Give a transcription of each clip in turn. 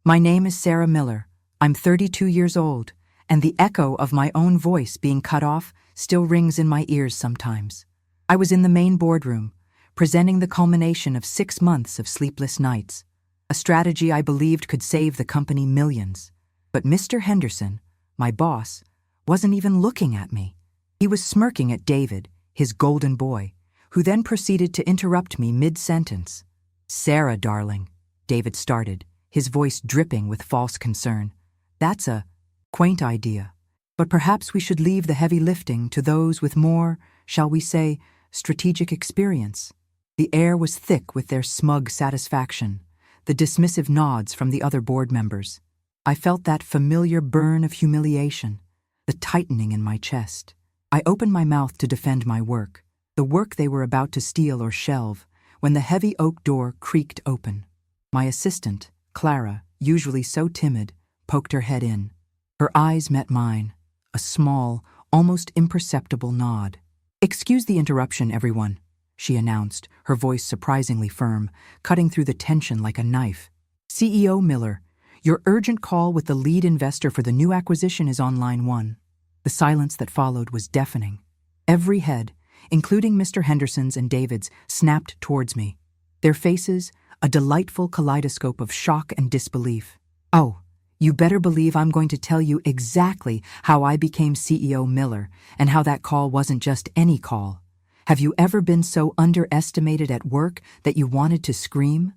My name is Sarah Miller. I'm 32 years old, and the echo of my own voice being cut off still rings in my ears sometimes. I was in the main boardroom, presenting the culmination of 6 months of sleepless nights, a strategy I believed could save the company millions. But Mr. Henderson, my boss, wasn't even looking at me. He was smirking at David, his golden boy, who then proceeded to interrupt me mid-sentence. "Sarah, darling," David started, his voice dripping with false concern. "That's a quaint idea, but perhaps we should leave the heavy lifting to those with more, shall we say, strategic experience." The air was thick with their smug satisfaction, the dismissive nods from the other board members. I felt that familiar burn of humiliation, the tightening in my chest. I opened my mouth to defend my work, the work they were about to steal or shelve, when the heavy oak door creaked open. My assistant, Clara, usually so timid, poked her head in. Her eyes met mine, a small, almost imperceptible nod. "Excuse the interruption, everyone," she announced, her voice surprisingly firm, cutting through the tension like a knife. "CEO Miller, your urgent call with the lead investor for the new acquisition is on line 1. The silence that followed was deafening. Every head, including Mr. Henderson's and David's, snapped towards me. Their faces, a delightful kaleidoscope of shock and disbelief. "Oh, you better believe I'm going to tell you exactly how I became CEO Miller and how that call wasn't just any call. Have you ever been so underestimated at work that you wanted to scream?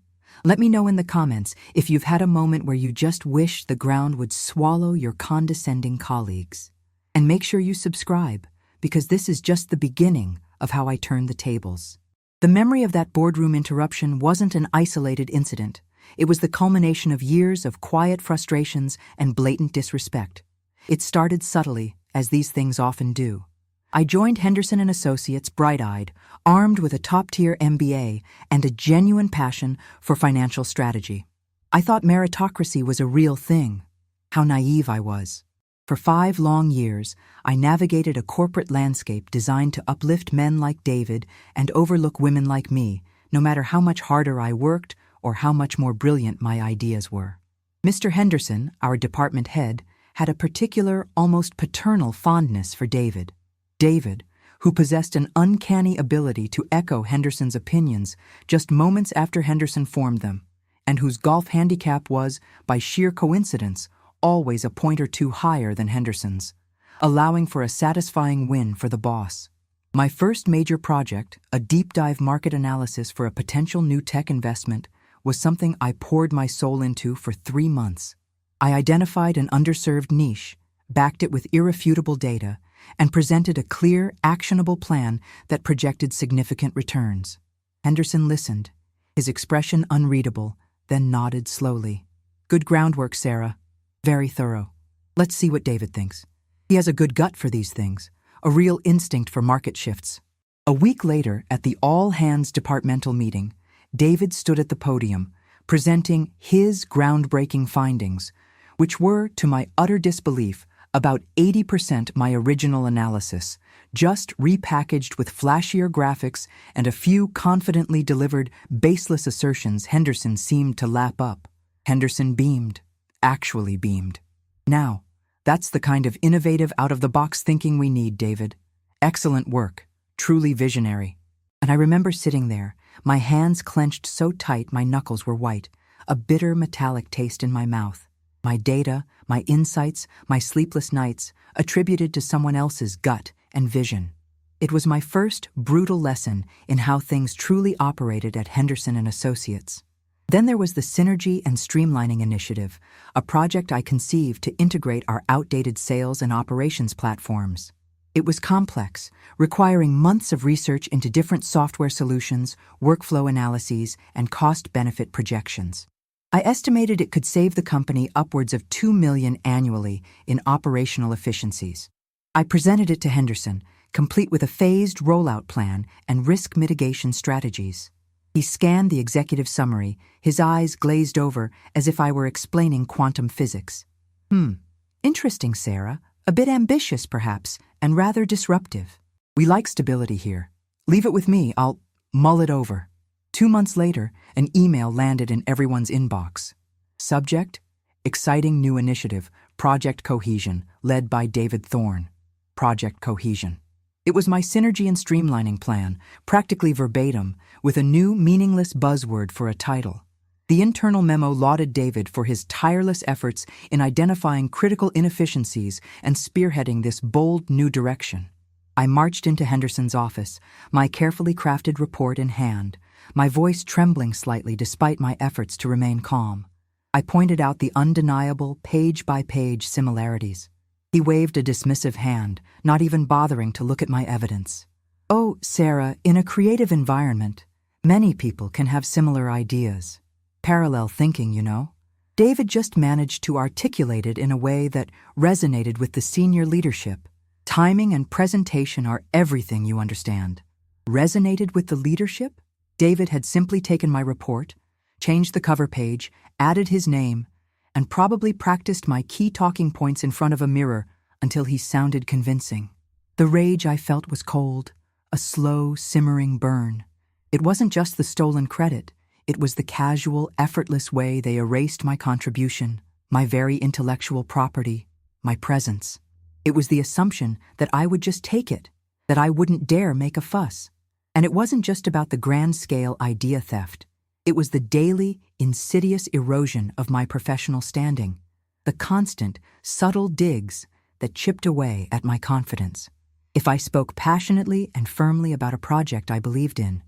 Let me know in the comments if you've had a moment where you just wish the ground would swallow your condescending colleagues. And make sure you subscribe, because this is just the beginning of how I turned the tables." The memory of that boardroom interruption wasn't an isolated incident. It was the culmination of years of quiet frustrations and blatant disrespect. It started subtly, as these things often do. I joined Henderson & Associates bright-eyed, armed with a top-tier MBA and a genuine passion for financial strategy. I thought meritocracy was a real thing. How naive I was. For 5 long years, I navigated a corporate landscape designed to uplift men like David and overlook women like me, no matter how much harder I worked or how much more brilliant my ideas were. Mr. Henderson, our department head, had a particular, almost paternal fondness for David. David, who possessed an uncanny ability to echo Henderson's opinions just moments after Henderson formed them, and whose golf handicap was, by sheer coincidence, always a point or two higher than Henderson's, allowing for a satisfying win for the boss. My first major project, a deep-dive market analysis for a potential new tech investment, was something I poured my soul into for 3 months. I identified an underserved niche, backed it with irrefutable data, and presented a clear, actionable plan that projected significant returns. Henderson listened, his expression unreadable, then nodded slowly. "Good groundwork, Sarah. Very thorough. Let's see what David thinks. He has a good gut for these things, a real instinct for market shifts." A week later, at the all-hands departmental meeting, David stood at the podium, presenting his groundbreaking findings, which were, to my utter disbelief, about 80% my original analysis, just repackaged with flashier graphics and a few confidently delivered, baseless assertions Henderson seemed to lap up. Henderson beamed. Actually beamed. "Now, that's the kind of innovative, out-of-the-box thinking we need, David. Excellent work. Truly visionary." And I remember sitting there, my hands clenched so tight my knuckles were white, a bitter metallic taste in my mouth. My data, my insights, my sleepless nights, attributed to someone else's gut and vision. It was my first brutal lesson in how things truly operated at Henderson & Associates. Then there was the Synergy and Streamlining Initiative, a project I conceived to integrate our outdated sales and operations platforms. It was complex, requiring months of research into different software solutions, workflow analyses, and cost-benefit projections. I estimated it could save the company upwards of $2 million annually in operational efficiencies. I presented it to Henderson, complete with a phased rollout plan and risk mitigation strategies. He scanned the executive summary, his eyes glazed over as if I were explaining quantum physics. Interesting, Sarah. A bit ambitious, perhaps, and rather disruptive. We like stability here. Leave it with me, I'll mull it over." 2 months later, an email landed in everyone's inbox. Subject: Exciting new initiative, Project Cohesion, led by David Thorne. Project Cohesion. It was my synergy and streamlining plan, practically verbatim, with a new meaningless buzzword for a title. The internal memo lauded David for his tireless efforts in identifying critical inefficiencies and spearheading this bold new direction. I marched into Henderson's office, my carefully crafted report in hand, my voice trembling slightly despite my efforts to remain calm. I pointed out the undeniable page-by-page similarities. He waved a dismissive hand, not even bothering to look at my evidence. "Oh, Sarah, in a creative environment, many people can have similar ideas. Parallel thinking, you know." David just managed to articulate it in a way that resonated with the senior leadership. Timing and presentation are everything, you understand. Resonated with the leadership? David had simply taken my report, changed the cover page, added his name, and probably practiced my key talking points in front of a mirror until he sounded convincing. The rage I felt was cold, a slow, simmering burn. It wasn't just the stolen credit. It was the casual, effortless way they erased my contribution, my very intellectual property, my presence. It was the assumption that I would just take it, that I wouldn't dare make a fuss. And it wasn't just about the grand-scale idea theft. It was the daily, insidious erosion of my professional standing, the constant, subtle digs that chipped away at my confidence. If I spoke passionately and firmly about a project I believed in,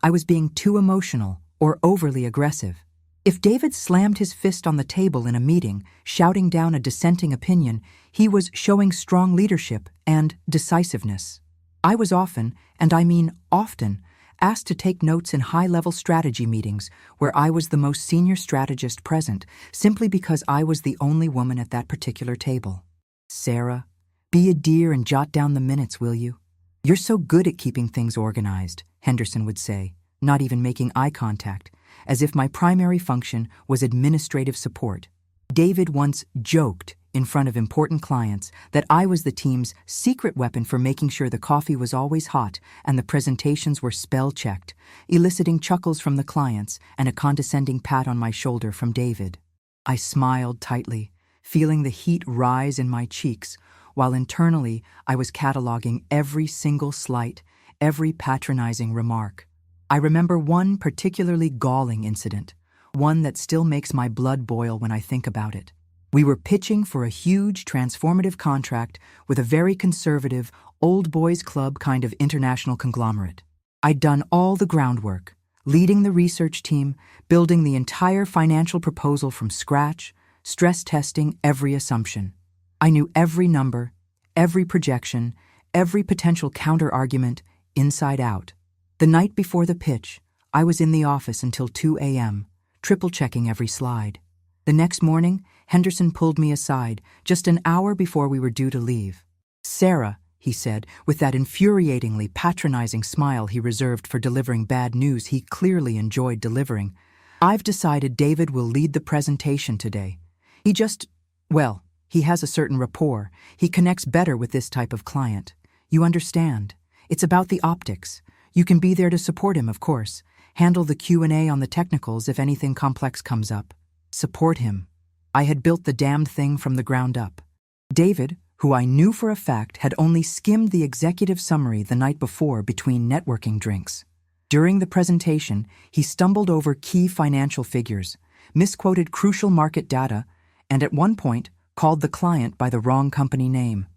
I was being too emotional or overly aggressive. If David slammed his fist on the table in a meeting, shouting down a dissenting opinion, he was showing strong leadership and decisiveness. I was often, and I mean often, asked to take notes in high-level strategy meetings where I was the most senior strategist present, simply because I was the only woman at that particular table. "Sarah, be a dear and jot down the minutes, will you? You're so good at keeping things organized," Henderson would say, not even making eye contact, as if my primary function was administrative support. David once joked in front of important clients that I was the team's secret weapon for making sure the coffee was always hot and the presentations were spell-checked, eliciting chuckles from the clients and a condescending pat on my shoulder from David. I smiled tightly, feeling the heat rise in my cheeks, while internally I was cataloging every single slight, every patronizing remark. I remember one particularly galling incident, one that still makes my blood boil when I think about it. We were pitching for a huge, transformative contract with a very conservative, old boys club kind of international conglomerate. I'd done all the groundwork, leading the research team, building the entire financial proposal from scratch, stress testing every assumption. I knew every number, every projection, every potential counter-argument, inside out. The night before the pitch, I was in the office until 2 a.m., triple-checking every slide. The next morning, Henderson pulled me aside, just an hour before we were due to leave. "Sarah," he said, with that infuriatingly patronizing smile he reserved for delivering bad news he clearly enjoyed delivering, "I've decided David will lead the presentation today. He has a certain rapport. He connects better with this type of client. You understand? It's about the optics. You can be there to support him, of course. Handle the Q&A on the technicals if anything complex comes up. Support him." I had built the damned thing from the ground up. David, who I knew for a fact had only skimmed the executive summary the night before between networking drinks. During the presentation, he stumbled over key financial figures, misquoted crucial market data, and at one point called the client by the wrong company name.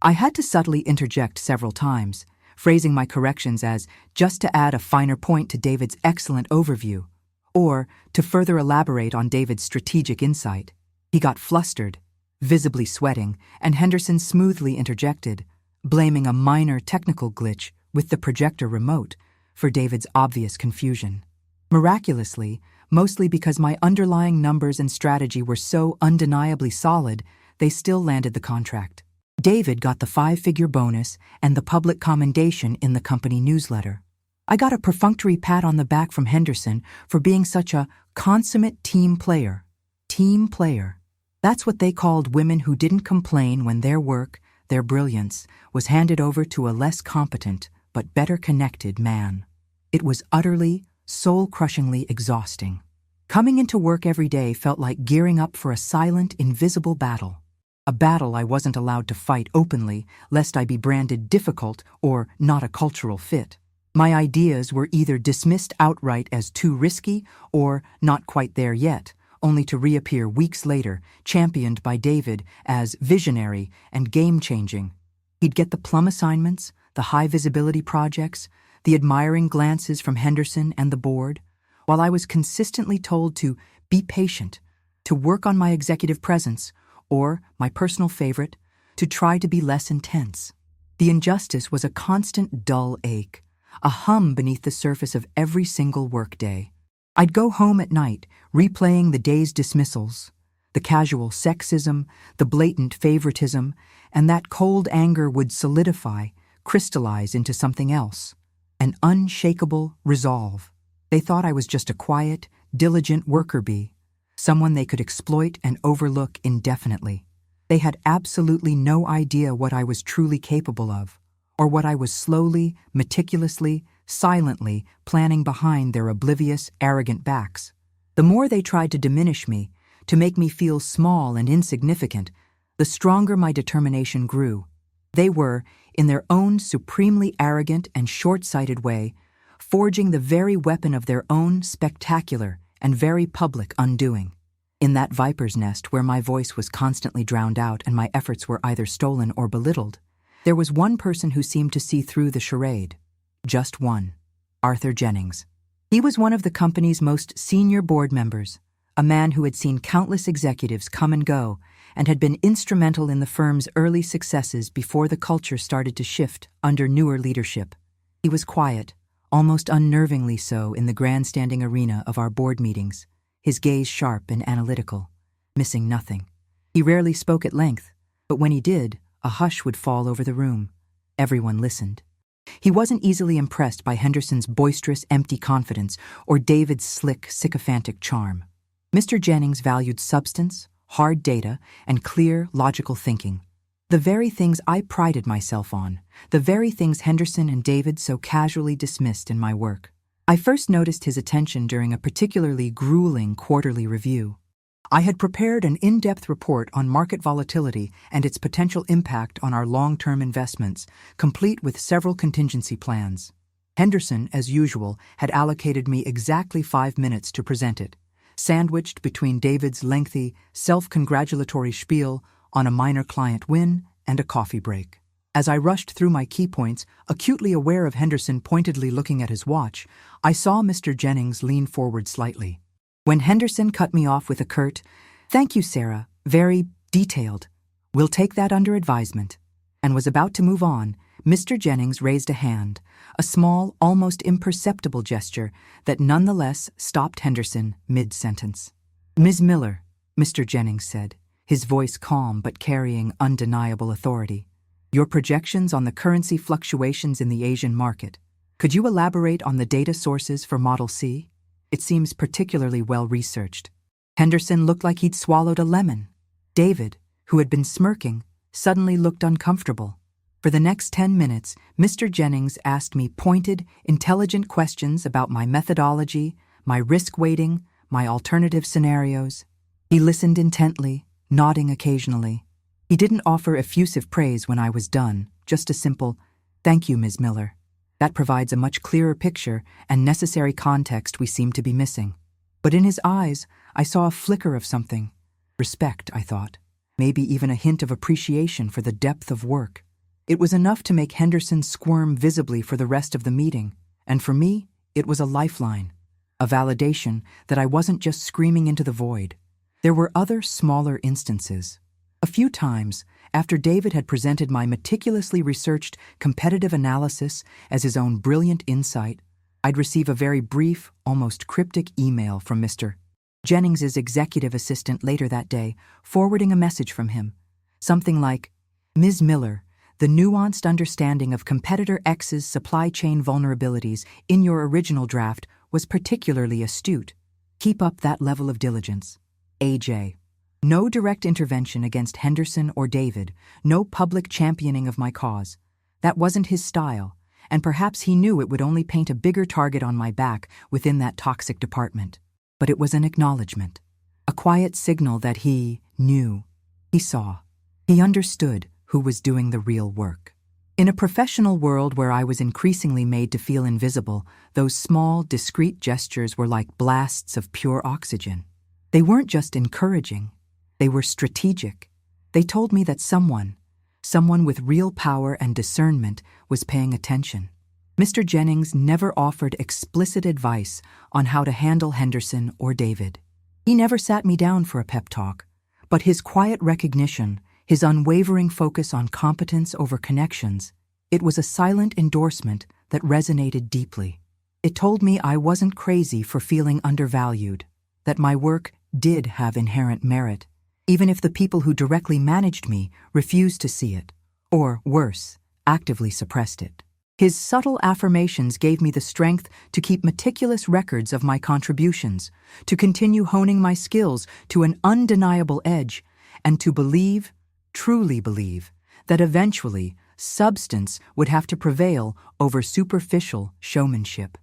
I had to subtly interject several times, phrasing my corrections as just to add a finer point to David's excellent overview, or to further elaborate on David's strategic insight. He got flustered, visibly sweating, and Henderson smoothly interjected, blaming a minor technical glitch with the projector remote for David's obvious confusion. Miraculously, mostly because my underlying numbers and strategy were so undeniably solid, they still landed the contract. David got the 5-figure bonus and the public commendation in the company newsletter. I got a perfunctory pat on the back from Henderson for being such a consummate team player. Team player. That's what they called women who didn't complain when their work, their brilliance, was handed over to a less competent but better connected man. It was utterly, soul-crushingly exhausting. Coming into work every day felt like gearing up for a silent, invisible battle. A battle I wasn't allowed to fight openly, lest I be branded difficult or not a cultural fit. My ideas were either dismissed outright as too risky or not quite there yet, only to reappear weeks later, championed by David as visionary and game-changing. He'd get the plum assignments, the high-visibility projects, the admiring glances from Henderson and the board, while I was consistently told to be patient, to work on my executive presence, or, my personal favorite, to try to be less intense. The injustice was a constant dull ache, a hum beneath the surface of every single workday. I'd go home at night, replaying the day's dismissals, the casual sexism, the blatant favoritism, and that cold anger would solidify, crystallize into something else, an unshakable resolve. They thought I was just a quiet, diligent worker bee, someone they could exploit and overlook indefinitely. They had absolutely no idea what I was truly capable of, or what I was slowly, meticulously, silently planning behind their oblivious, arrogant backs. The more they tried to diminish me, to make me feel small and insignificant, the stronger my determination grew. They were, in their own supremely arrogant and short-sighted way, forging the very weapon of their own spectacular and very public undoing. In that viper's nest where my voice was constantly drowned out and my efforts were either stolen or belittled, there was one person who seemed to see through the charade. Just one. Arthur Jennings. He was one of the company's most senior board members, a man who had seen countless executives come and go and had been instrumental in the firm's early successes before the culture started to shift under newer leadership. He was quiet, almost unnervingly so in the grandstanding arena of our board meetings, his gaze sharp and analytical, missing nothing. He rarely spoke at length, but when he did, a hush would fall over the room. Everyone listened. He wasn't easily impressed by Henderson's boisterous, empty confidence or David's slick, sycophantic charm. Mr. Jennings valued substance, hard data, and clear, logical thinking. The very things I prided myself on, the very things Henderson and David so casually dismissed in my work. I first noticed his attention during a particularly grueling quarterly review. I had prepared an in-depth report on market volatility and its potential impact on our long-term investments, complete with several contingency plans. Henderson, as usual, had allocated me exactly 5 minutes to present it, sandwiched between David's lengthy, self-congratulatory spiel on a minor client win and a coffee break. As I rushed through my key points, acutely aware of Henderson pointedly looking at his watch, I saw Mr. Jennings lean forward slightly. When Henderson cut me off with a curt, "Thank you, Sarah, very detailed. We'll take that under advisement," and was about to move on, Mr. Jennings raised a hand, a small, almost imperceptible gesture that nonetheless stopped Henderson mid-sentence. "Ms. Miller," Mr. Jennings said, his voice calm but carrying undeniable authority. "Your projections on the currency fluctuations in the Asian market. Could you elaborate on the data sources for Model C? It seems particularly well-researched." Henderson looked like he'd swallowed a lemon. David, who had been smirking, suddenly looked uncomfortable. For the next 10 minutes, Mr. Jennings asked me pointed, intelligent questions about my methodology, my risk weighting, my alternative scenarios. He listened intently, nodding occasionally. He didn't offer effusive praise when I was done, just a simple, "Thank you, Ms. Miller." That provides a much clearer picture and necessary context we seem to be missing. But in his eyes, I saw a flicker of something. Respect, I thought. Maybe even a hint of appreciation for the depth of work. It was enough to make Henderson squirm visibly for the rest of the meeting, and for me, it was a lifeline, a validation that I wasn't just screaming into the void. There were other smaller instances. A few times, after David had presented my meticulously researched competitive analysis as his own brilliant insight, I'd receive a very brief, almost cryptic email from Mr. Jennings's executive assistant later that day, forwarding a message from him. Something like, "Ms. Miller, the nuanced understanding of competitor X's supply chain vulnerabilities in your original draft was particularly astute. Keep up that level of diligence. AJ." No direct intervention against Henderson or David, no public championing of my cause. That wasn't his style, and perhaps he knew it would only paint a bigger target on my back within that toxic department. but it was an acknowledgement, a quiet signal that he knew, he saw, he understood who was doing the real work. In a professional world where I was increasingly made to feel invisible, those small, discreet gestures were like blasts of pure oxygen. They weren't just encouraging, they were strategic. They told me that someone with real power and discernment was paying attention. Mr. Jennings never offered explicit advice on how to handle Henderson or David. He never sat me down for a pep talk, but his quiet recognition, his unwavering focus on competence over connections, it was a silent endorsement that resonated deeply. It told me I wasn't crazy for feeling undervalued, that my work did have inherent merit, even if the people who directly managed me refused to see it, or worse, actively suppressed it. His subtle affirmations gave me the strength to keep meticulous records of my contributions, to continue honing my skills to an undeniable edge, and to believe, truly believe, that eventually substance would have to prevail over superficial showmanship.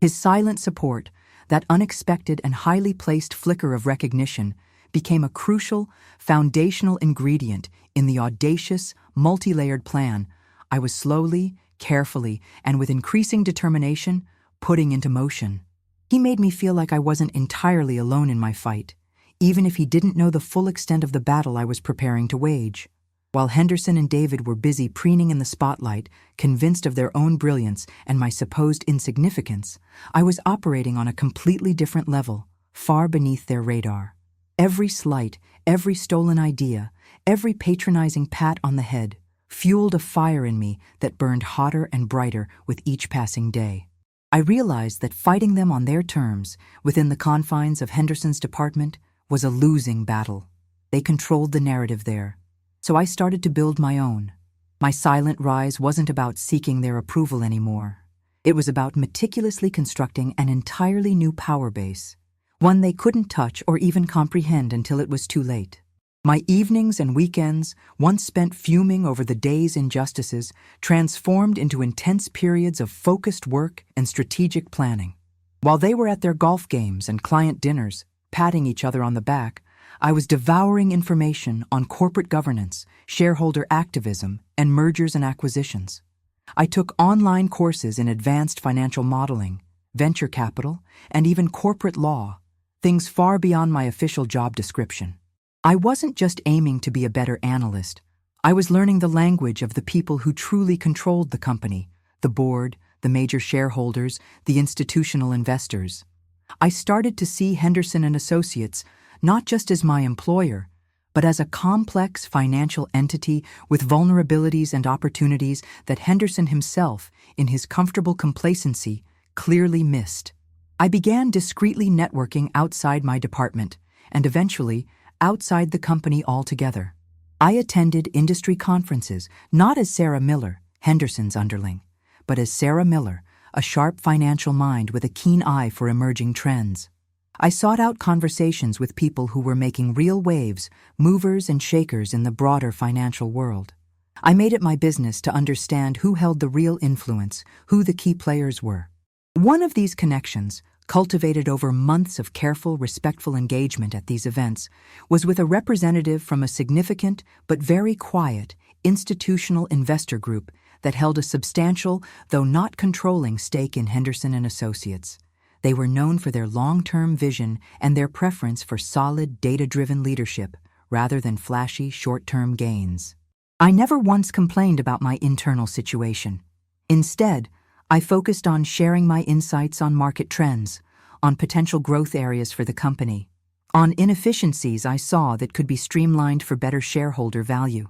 His silent support, that unexpected and highly placed flicker of recognition, became a crucial, foundational ingredient in the audacious, multi-layered plan I was slowly, carefully, and with increasing determination, putting into motion. He made me feel like I wasn't entirely alone in my fight, even if he didn't know the full extent of the battle I was preparing to wage. While Henderson and David were busy preening in the spotlight, convinced of their own brilliance and my supposed insignificance, I was operating on a completely different level, far beneath their radar. Every slight, every stolen idea, every patronizing pat on the head fueled a fire in me that burned hotter and brighter with each passing day. I realized that fighting them on their terms, within the confines of Henderson's department, was a losing battle. They controlled the narrative there. So I started to build my own. My silent rise wasn't about seeking their approval anymore. It was about meticulously constructing an entirely new power base, one they couldn't touch or even comprehend until it was too late. My evenings and weekends, once spent fuming over the day's injustices, transformed into intense periods of focused work and strategic planning. While they were at their golf games and client dinners, patting each other on the back, I was devouring information on corporate governance, shareholder activism, and mergers and acquisitions. I took online courses in advanced financial modeling, venture capital, and even corporate law, things far beyond my official job description. I wasn't just aiming to be a better analyst. I was learning the language of the people who truly controlled the company, the board, the major shareholders, the institutional investors. I started to see Henderson and Associates not just as my employer, but as a complex financial entity with vulnerabilities and opportunities that Henderson himself, in his comfortable complacency, clearly missed. I began discreetly networking outside my department, and eventually, outside the company altogether. I attended industry conferences, not as Sarah Miller, Henderson's underling, but as Sarah Miller, a sharp financial mind with a keen eye for emerging trends. I sought out conversations with people who were making real waves, movers and shakers in the broader financial world. I made it my business to understand who held the real influence, who the key players were. One of these connections, cultivated over months of careful, respectful engagement at these events, was with a representative from a significant but very quiet institutional investor group that held a substantial, though not controlling, stake in Henderson and Associates. They were known for their long-term vision and their preference for solid, data-driven leadership rather than flashy, short-term gains. I never once complained about my internal situation. Instead, I focused on sharing my insights on market trends, on potential growth areas for the company, on inefficiencies I saw that could be streamlined for better shareholder value.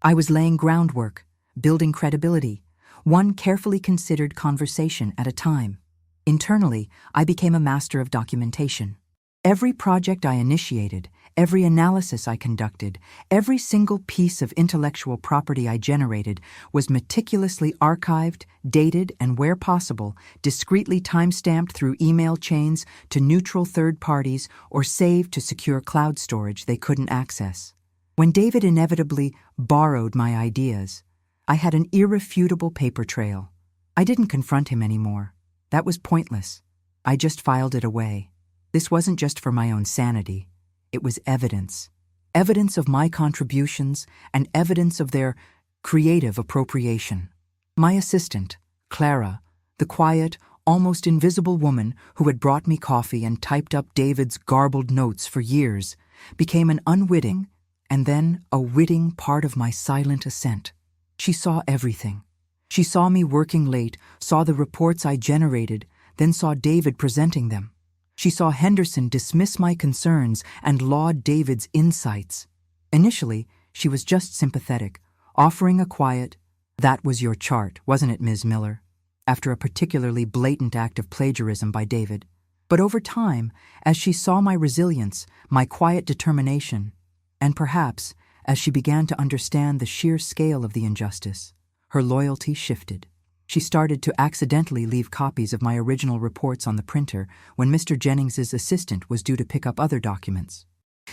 I was laying groundwork, building credibility, one carefully considered conversation at a time. Internally, I became a master of documentation. Every project I initiated, every analysis I conducted, every single piece of intellectual property I generated was meticulously archived, dated, and where possible, discreetly time-stamped through email chains to neutral third parties or saved to secure cloud storage they couldn't access. When David inevitably borrowed my ideas, I had an irrefutable paper trail. I didn't confront him anymore. That was pointless. I just filed it away. This wasn't just for my own sanity. It was evidence. Evidence of my contributions and evidence of their creative appropriation. My assistant, Clara, the quiet, almost invisible woman who had brought me coffee and typed up David's garbled notes for years, became an unwitting and then a witting part of my silent assent. She saw everything. She saw me working late, saw the reports I generated, then saw David presenting them. She saw Henderson dismiss my concerns and laud David's insights. Initially, she was just sympathetic, offering a quiet, "That was your chart, wasn't it, Ms. Miller?" after a particularly blatant act of plagiarism by David. But over time, as she saw my resilience, my quiet determination, and perhaps as she began to understand the sheer scale of the injustice, her loyalty shifted. She started to accidentally leave copies of my original reports on the printer when Mr. Jennings's assistant was due to pick up other documents.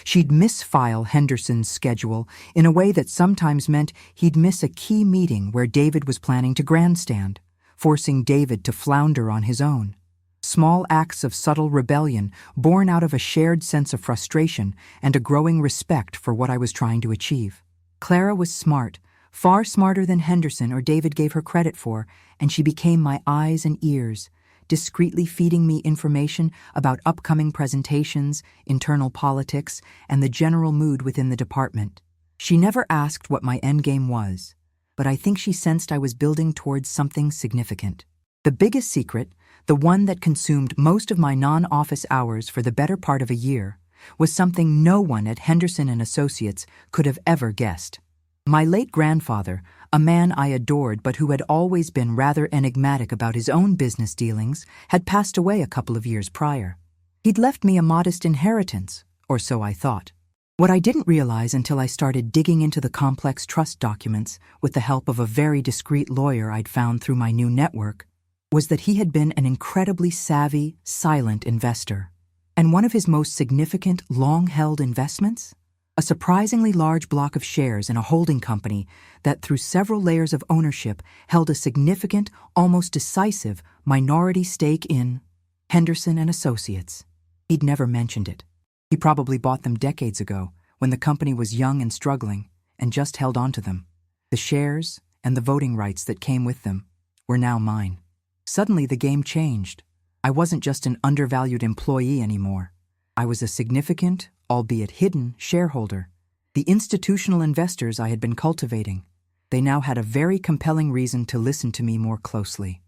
She'd misfile Henderson's schedule in a way that sometimes meant he'd miss a key meeting where David was planning to grandstand, forcing David to flounder on his own. Small acts of subtle rebellion born out of a shared sense of frustration and a growing respect for what I was trying to achieve. Clara was smart, far smarter than Henderson or David gave her credit for, and she became my eyes and ears, discreetly feeding me information about upcoming presentations, internal politics, and the general mood within the department. She never asked what my endgame was, but I think she sensed I was building towards something significant. The biggest secret, the one that consumed most of my non-office hours for the better part of a year, was something no one at Henderson and Associates could have ever guessed. My late grandfather, a man I adored but who had always been rather enigmatic about his own business dealings, had passed away a couple of years prior. He'd left me a modest inheritance, or so I thought. What I didn't realize until I started digging into the complex trust documents with the help of a very discreet lawyer I'd found through my new network was that he had been an incredibly savvy, silent investor. And one of his most significant, long-held investments? A surprisingly large block of shares in a holding company that, through several layers of ownership, held a significant, almost decisive, minority stake in Henderson and Associates. He'd never mentioned it. He probably bought them decades ago, when the company was young and struggling, and just held on to them. The shares and the voting rights that came with them were now mine. Suddenly the game changed. I wasn't just an undervalued employee anymore. I was a significant, albeit hidden, shareholder. The institutional investors I had been cultivating, they now had a very compelling reason to listen to me more closely.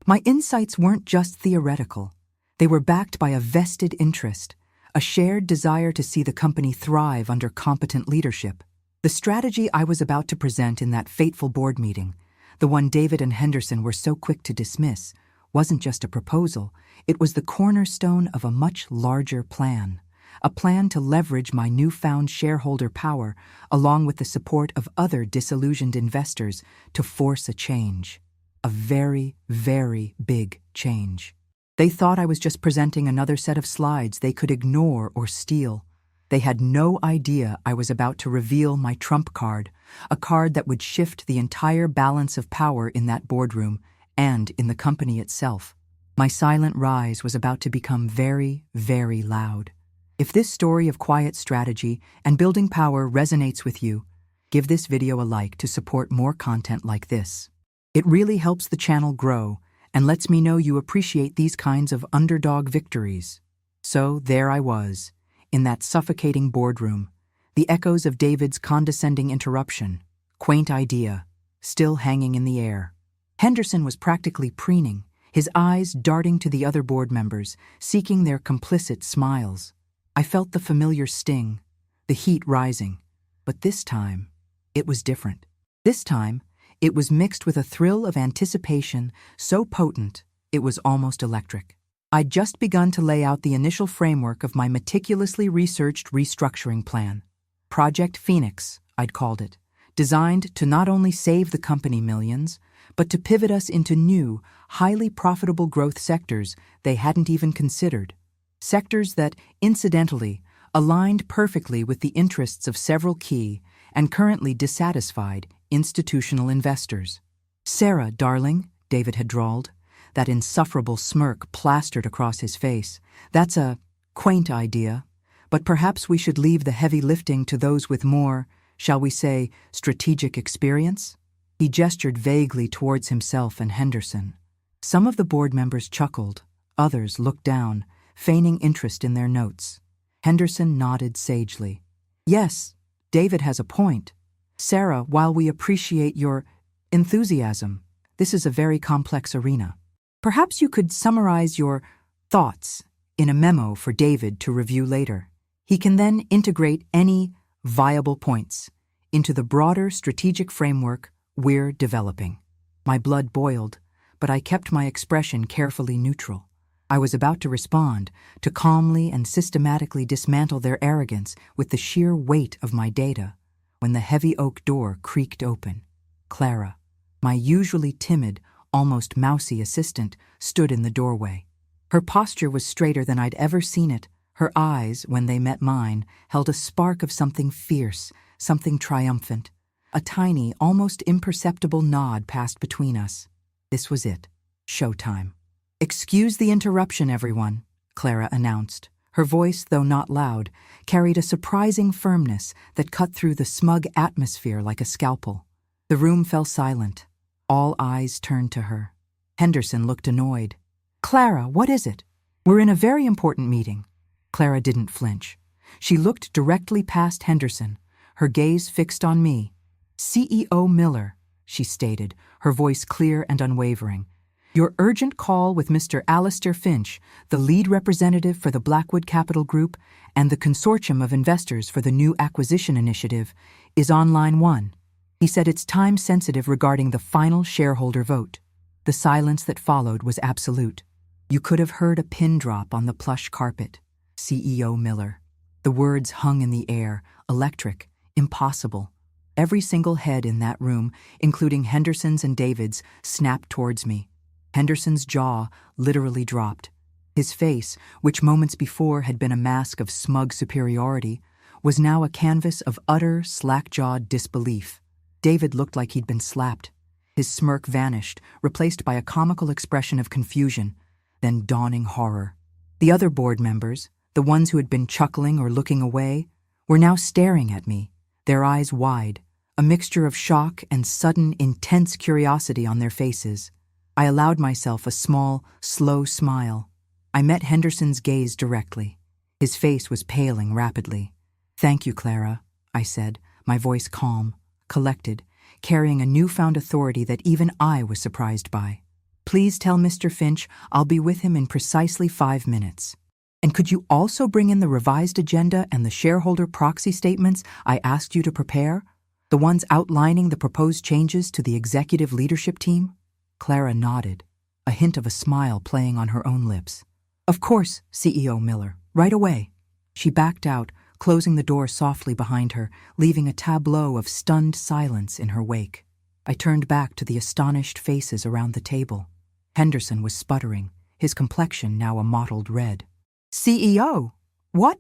My insights weren't just theoretical. They were backed by a vested interest, a shared desire to see the company thrive under competent leadership. The strategy I was about to present in that fateful board meeting, the one David and Henderson were so quick to dismiss, wasn't just a proposal, it was the cornerstone of a much larger plan. A plan to leverage my newfound shareholder power, along with the support of other disillusioned investors, to force a change. A very, very big change. They thought I was just presenting another set of slides they could ignore or steal. They had no idea I was about to reveal my trump card, a card that would shift the entire balance of power in that boardroom and in the company itself. My silent rise was about to become very, very loud. If this story of quiet strategy and building power resonates with you, give this video a like to support more content like this. It really helps the channel grow and lets me know you appreciate these kinds of underdog victories. So there I was, in that suffocating boardroom, the echoes of David's condescending interruption, quaint idea, still hanging in the air. Henderson was practically preening, his eyes darting to the other board members, seeking their complicit smiles. I felt the familiar sting, the heat rising, but this time, it was different. This time, it was mixed with a thrill of anticipation so potent it was almost electric. I'd just begun to lay out the initial framework of my meticulously researched restructuring plan. Project Phoenix, I'd called it, designed to not only save the company millions, but to pivot us into new, highly profitable growth sectors they hadn't even considered. Sectors that, incidentally, aligned perfectly with the interests of several key and currently dissatisfied institutional investors. "Sarah, darling," David had drawled, that insufferable smirk plastered across his face. "That's a Quaint idea, but perhaps we should leave the heavy lifting to those with more, shall we say, strategic experience? He gestured vaguely towards himself and Henderson. Some of the board members chuckled, others looked down, feigning interest in their notes. Henderson nodded sagely. Yes, David has a point. Sarah, while we appreciate your enthusiasm, this is a very complex arena. Perhaps you could summarize your thoughts in a memo for David to review later. He can then integrate any viable points into the broader strategic framework we're developing. My blood boiled, but I kept my expression carefully neutral. I was about to respond, to calmly and systematically dismantle their arrogance with the sheer weight of my data, when the heavy oak door creaked open. Clara, my usually timid, almost mousy assistant, stood in the doorway. Her posture was straighter than I'd ever seen it. Her eyes, when they met mine, held a spark of something fierce, something triumphant. A tiny, almost imperceptible nod passed between us. This was it. Showtime. "Excuse the interruption, everyone," Clara announced. Her voice, though not loud, carried a surprising firmness that cut through the smug atmosphere like a scalpel. The room fell silent. All eyes turned to her. Henderson looked annoyed. "Clara, what is it? We're in a very important meeting." Clara didn't flinch. She looked directly past Henderson, her gaze fixed on me. "CEO Miller," she stated, her voice clear and unwavering. "Your urgent call with Mr. Alistair Finch, the lead representative for the Blackwood Capital Group and the consortium of investors for the new acquisition initiative, is on line 1. He said it's time-sensitive regarding the final shareholder vote." The silence that followed was absolute. You could have heard a pin drop on the plush carpet. CEO Miller. The words hung in the air, electric, impossible. Every single head in that room, including Henderson's and David's, snapped towards me. Henderson's jaw literally dropped. His face, which moments before had been a mask of smug superiority, was now a canvas of utter, slack-jawed disbelief. David looked like he'd been slapped. His smirk vanished, replaced by a comical expression of confusion, then dawning horror. The other board members, the ones who had been chuckling or looking away, were now staring at me, their eyes wide, a mixture of shock and sudden, intense curiosity on their faces. I allowed myself a small, slow smile. I met Henderson's gaze directly. His face was paling rapidly. "Thank you, Clara," I said, my voice calm, collected, carrying a newfound authority that even I was surprised by. "Please tell Mr. Finch I'll be with him in precisely 5 minutes. And could you also bring in the revised agenda and the shareholder proxy statements I asked you to prepare? The ones outlining the proposed changes to the executive leadership team?" Clara nodded, a hint of a smile playing on her own lips. "Of course, CEO Miller, right away." She backed out, closing the door softly behind her, leaving a tableau of stunned silence in her wake. I turned back to the astonished faces around the table. Henderson was sputtering, his complexion now a mottled red. "CEO, what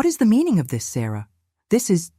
is the meaning of this, Sarah? This is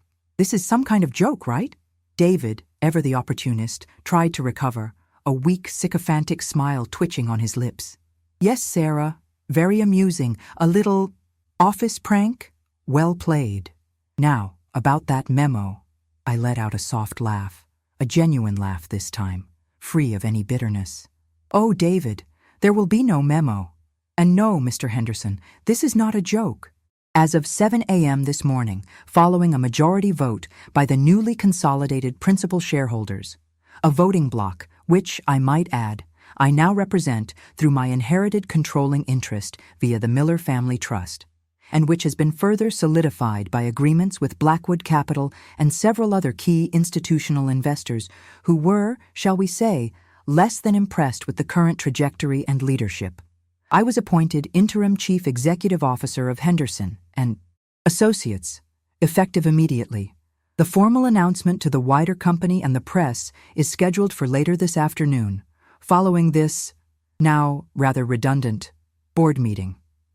some kind of joke, right?" David, ever the opportunist, tried to recover, a weak, sycophantic smile twitching on his lips. "Yes, Sarah, very amusing, a little office prank? Well played. Now, about that memo." I let out a soft laugh, a genuine laugh this time, free of any bitterness. "Oh, David, there will be no memo. And no, Mr. Henderson, this is not a joke. As of 7 a.m. this morning, following a majority vote by the newly consolidated principal shareholders, a voting bloc which, I might add, I now represent through my inherited controlling interest via the Miller Family Trust, and which has been further solidified by agreements with Blackwood Capital and several other key institutional investors who were, shall we say, less than impressed with the current trajectory and leadership. I was appointed Interim Chief Executive Officer of Henderson and Associates, effective immediately. The formal announcement to the wider company and the press is scheduled for later this afternoon, following this, now rather redundant, board meeting.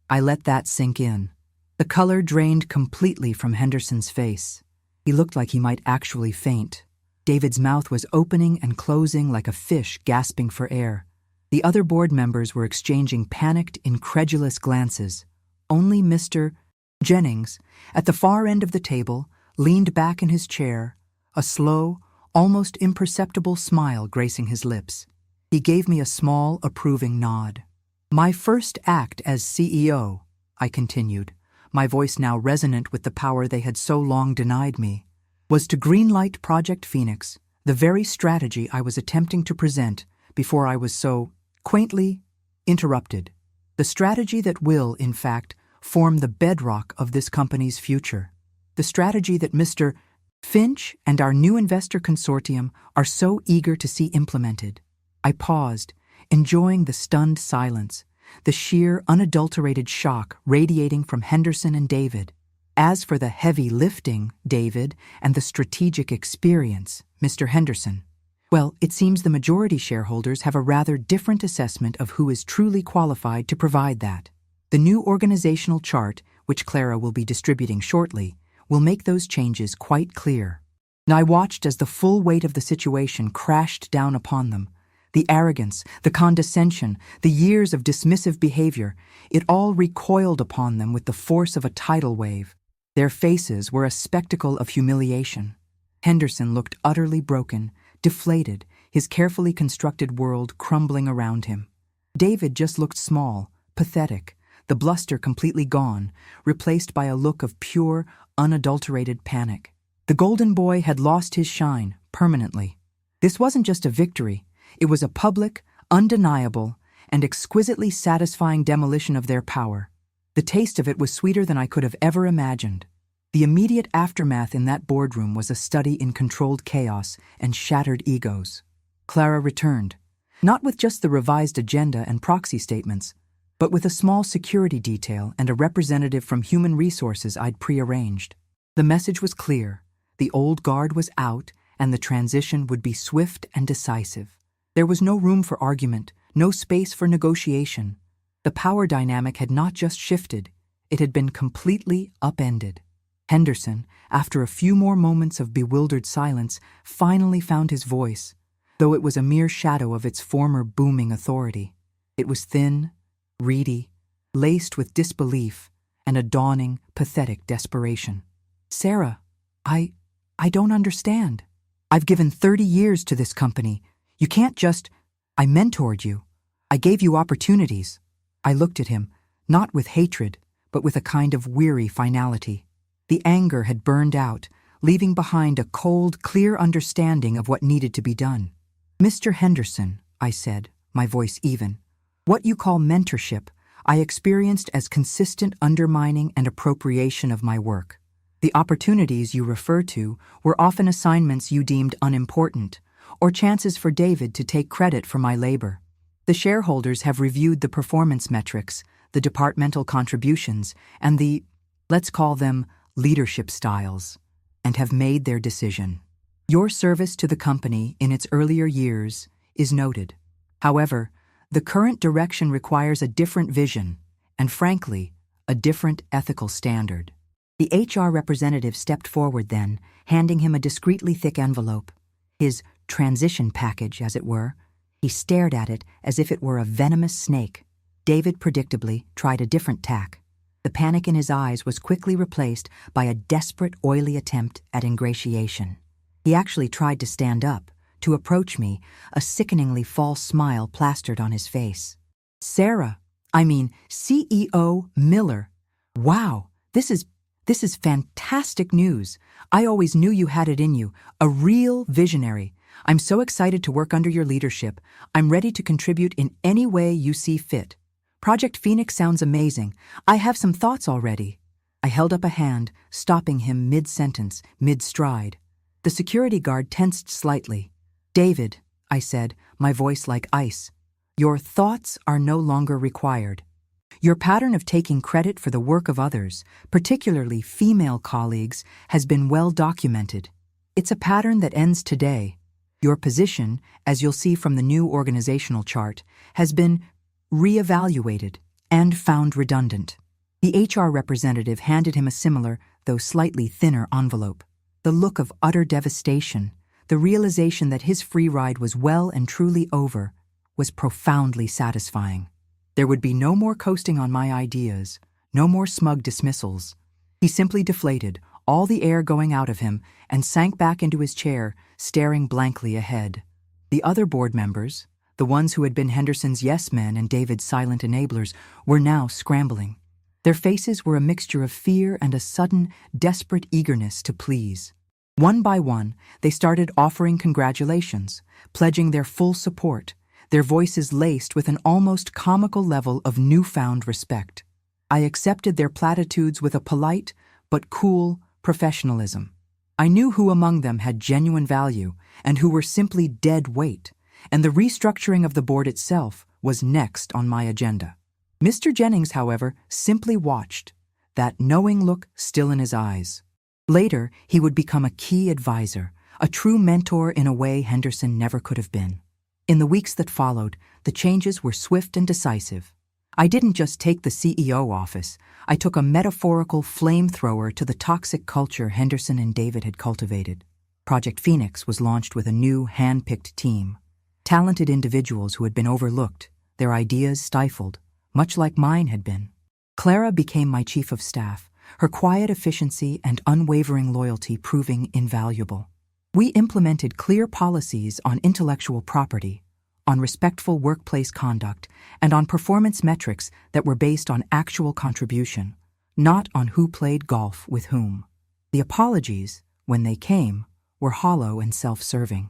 I let that sink in. The color drained completely from Henderson's face. He looked like he might actually faint. David's mouth was opening and closing like a fish gasping for air. The other board members were exchanging panicked, incredulous glances. Only Mr. Jennings, at the far end of the table, leaned back in his chair, a slow, almost imperceptible smile gracing his lips. He gave me a small, approving nod. "My first act as CEO," I continued, my voice now resonant with the power they had so long denied me, "was to greenlight Project Phoenix, the very strategy I was attempting to present before I was so quaintly interrupted. The strategy that will, in fact, form the bedrock of this company's future. The strategy that Mr. Finch and our new investor consortium are so eager to see implemented." I paused, enjoying the stunned silence, the sheer, unadulterated shock radiating from Henderson and David. "As for the heavy lifting, David, and the strategic experience, Mr. Henderson, well, it seems the majority shareholders have a rather different assessment of who is truly qualified to provide that. The new organizational chart, which Clara will be distributing shortly, will make those changes quite clear." And I watched as the full weight of the situation crashed down upon them. The arrogance, the condescension, the years of dismissive behavior, it all recoiled upon them with the force of a tidal wave. Their faces were a spectacle of humiliation. Henderson looked utterly broken, deflated, his carefully constructed world crumbling around him. David just looked small, pathetic, the bluster completely gone, replaced by a look of pure, unadulterated panic. The Golden Boy had lost his shine, permanently. This wasn't just a victory. It was a public, undeniable, and exquisitely satisfying demolition of their power. The taste of it was sweeter than I could have ever imagined. The immediate aftermath in that boardroom was a study in controlled chaos and shattered egos. Clara returned, not with just the revised agenda and proxy statements, but with a small security detail and a representative from Human Resources I'd prearranged. The message was clear. The old guard was out, and the transition would be swift and decisive. There was no room for argument, no space for negotiation. The power dynamic had not just shifted, it had been completely upended. Henderson, after a few more moments of bewildered silence, finally found his voice, though it was a mere shadow of its former booming authority. It was thin, reedy, laced with disbelief and a dawning, pathetic desperation. "Sarah, I don't understand. I've given 30 years to this company. You can't just... I mentored you. I gave you opportunities." I looked at him, not with hatred, but with a kind of weary finality. The anger had burned out, leaving behind a cold, clear understanding of what needed to be done. "Mr. Henderson," I said, my voice even, "what you call mentorship, I experienced as consistent undermining and appropriation of my work. The opportunities you refer to were often assignments you deemed unimportant, or chances for David to take credit for my labor. The shareholders have reviewed the performance metrics, the departmental contributions, and the, let's call them, leadership styles, and have made their decision. Your service to the company in its earlier years is noted. However, the current direction requires a different vision, and frankly, a different ethical standard." The HR representative stepped forward then, handing him a discreetly thick envelope. His transition package, as it were. He stared at it as if it were a venomous snake. David, predictably, tried a different tack. The panic in his eyes was quickly replaced by a desperate, oily attempt at ingratiation. He actually tried to stand up, to approach me, a sickeningly false smile plastered on his face. CEO Miller. Wow, this is fantastic news. I always knew you had it in you, a real visionary. I'm so excited to work under your leadership. I'm ready to contribute in any way you see fit. Project Phoenix sounds amazing. I have some thoughts already." I held up a hand, stopping him mid-sentence, mid-stride. The security guard tensed slightly. "David," I said, my voice like ice, "your thoughts are no longer required. Your pattern of taking credit for the work of others, particularly female colleagues, has been well documented. It's a pattern that ends today. Your position, as you'll see from the new organizational chart, has been reevaluated and found redundant." The HR representative handed him a similar, though slightly thinner envelope. The look of utter devastation, the realization that his free ride was well and truly over, was profoundly satisfying. There would be no more coasting on my ideas, No more smug dismissals. He simply deflated, all the air going out of him, and sank back into his chair, staring blankly ahead. The other board members, the ones who had been Henderson's yes men and David's silent enablers, were now scrambling. Their faces were a mixture of fear and a sudden, desperate eagerness to please. One by one, they started offering congratulations, pledging their full support, their voices laced with an almost comical level of newfound respect. I accepted their platitudes with a polite but cool professionalism. I knew who among them had genuine value and who were simply dead weight, and the restructuring of the board itself was next on my agenda. Mr. Jennings, however, simply watched, that knowing look still in his eyes. Later, he would become a key advisor, a true mentor in a way Henderson never could have been. In the weeks that followed, the changes were swift and decisive. I didn't just take the CEO office, I took a metaphorical flamethrower to the toxic culture Henderson and David had cultivated. Project Phoenix was launched with a new, hand-picked team. Talented individuals who had been overlooked, their ideas stifled, much like mine had been. Clara became my chief of staff, her quiet efficiency and unwavering loyalty proving invaluable. We implemented clear policies on intellectual property, on respectful workplace conduct, and on performance metrics that were based on actual contribution, not on who played golf with whom. The apologies, when they came, were hollow and self-serving.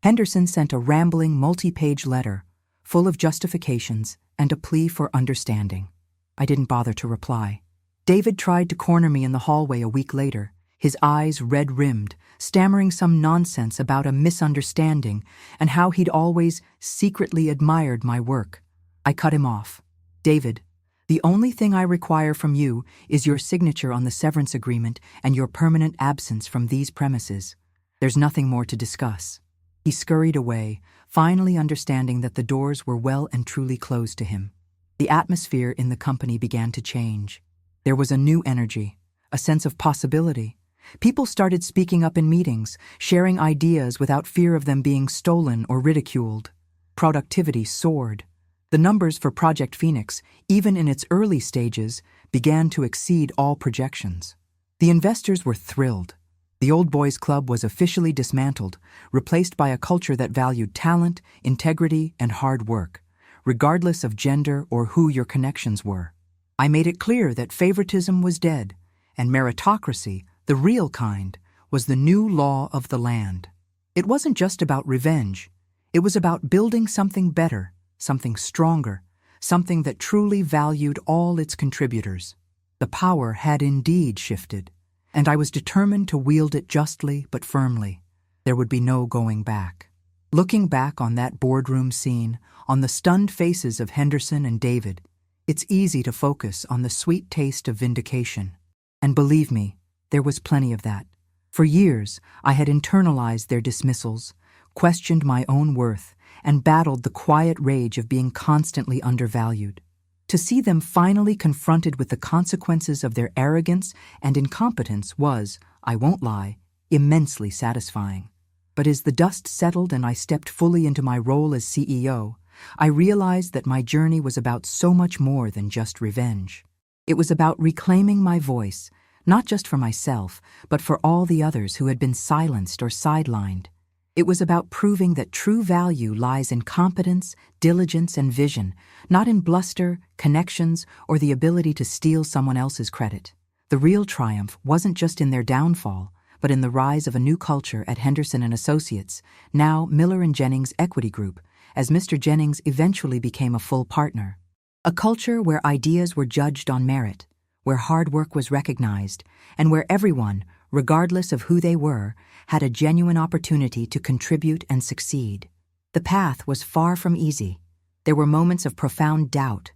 Henderson sent a rambling, multi-page letter, full of justifications and a plea for understanding. I didn't bother to reply. David tried to corner me in the hallway a week later, his eyes red-rimmed, stammering some nonsense about a misunderstanding and how he'd always secretly admired my work. I cut him off. David, the only thing I require from you is your signature on the severance agreement and your permanent absence from these premises. There's nothing more to discuss. He scurried away, finally understanding that the doors were well and truly closed to him. The atmosphere in the company began to change. There was a new energy, a sense of possibility. People started speaking up in meetings, sharing ideas without fear of them being stolen or ridiculed. Productivity soared. The numbers for Project Phoenix, even in its early stages, began to exceed all projections. The investors were thrilled. The Old Boys Club was officially dismantled, replaced by a culture that valued talent, integrity, and hard work, regardless of gender or who your connections were. I made it clear that favoritism was dead, and meritocracy, the real kind, was the new law of the land. It wasn't just about revenge. It was about building something better, something stronger, something that truly valued all its contributors. The power had indeed shifted, and I was determined to wield it justly but firmly. There would be no going back. Looking back on that boardroom scene, on the stunned faces of Henderson and David, it's easy to focus on the sweet taste of vindication. And believe me, there was plenty of that. For years, I had internalized their dismissals, questioned my own worth, and battled the quiet rage of being constantly undervalued. To see them finally confronted with the consequences of their arrogance and incompetence was, I won't lie, immensely satisfying. But as the dust settled and I stepped fully into my role as CEO, I realized that my journey was about so much more than just revenge. It was about reclaiming my voice, not just for myself, but for all the others who had been silenced or sidelined. It was about proving that true value lies in competence, diligence, and vision, not in bluster, connections, or the ability to steal someone else's credit. The real triumph wasn't just in their downfall, but in the rise of a new culture at Henderson & Associates, now Miller & Jennings Equity Group, as Mr. Jennings eventually became a full partner. A culture where ideas were judged on merit, where hard work was recognized, and where everyone, regardless of who they were, had a genuine opportunity to contribute and succeed. The path was far from easy. There were moments of profound doubt,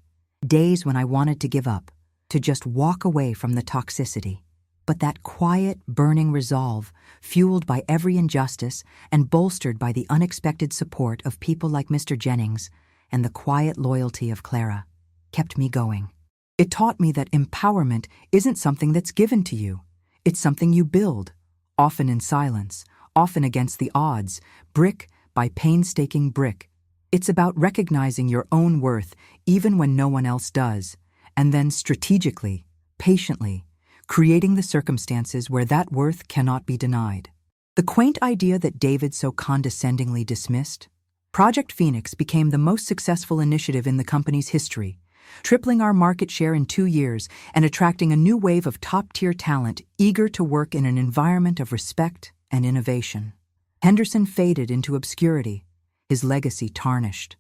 days when I wanted to give up, to just walk away from the toxicity. But that quiet, burning resolve, fueled by every injustice and bolstered by the unexpected support of people like Mr. Jennings and the quiet loyalty of Clara, kept me going. It taught me that empowerment isn't something that's given to you. It's something you build, often in silence, often against the odds, brick by painstaking brick. It's about recognizing your own worth even when no one else does, and then strategically patiently, creating the circumstances where that worth cannot be denied. The quaint idea that David so condescendingly dismissed? Project Phoenix became the most successful initiative in the company's history, tripling our market share in 2 years and attracting a new wave of top-tier talent eager to work in an environment of respect and innovation. Henderson faded into obscurity, his legacy tarnished.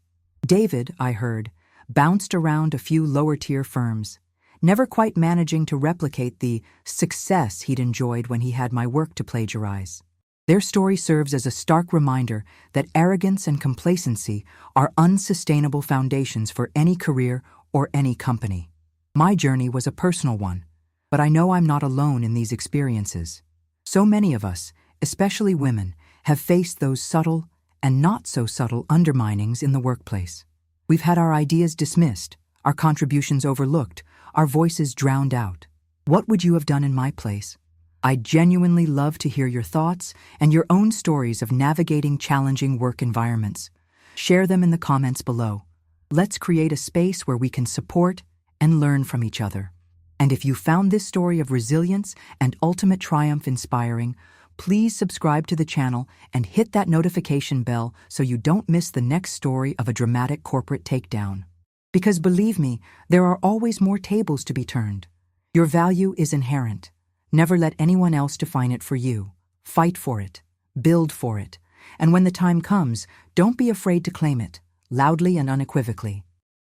David, I heard, bounced around a few lower-tier firms, never quite managing to replicate the success he'd enjoyed when he had my work to plagiarize. Their story serves as a stark reminder that arrogance and complacency are unsustainable foundations for any career or any company. My journey was a personal one, but I know I'm not alone in these experiences. So many of us, especially women, have faced those subtle and not so subtle underminings in the workplace. We've had our ideas dismissed, our contributions overlooked, our voices drowned out. What would you have done in my place? I'd genuinely love to hear your thoughts and your own stories of navigating challenging work environments. Share them in the comments below. Let's create a space where we can support and learn from each other. And if you found this story of resilience and ultimate triumph inspiring, please subscribe to the channel and hit that notification bell so you don't miss the next story of a dramatic corporate takedown. Because believe me, there are always more tables to be turned. Your value is inherent. Never let anyone else define it for you. Fight for it. Build for it. And when the time comes, don't be afraid to claim it, loudly and unequivocally.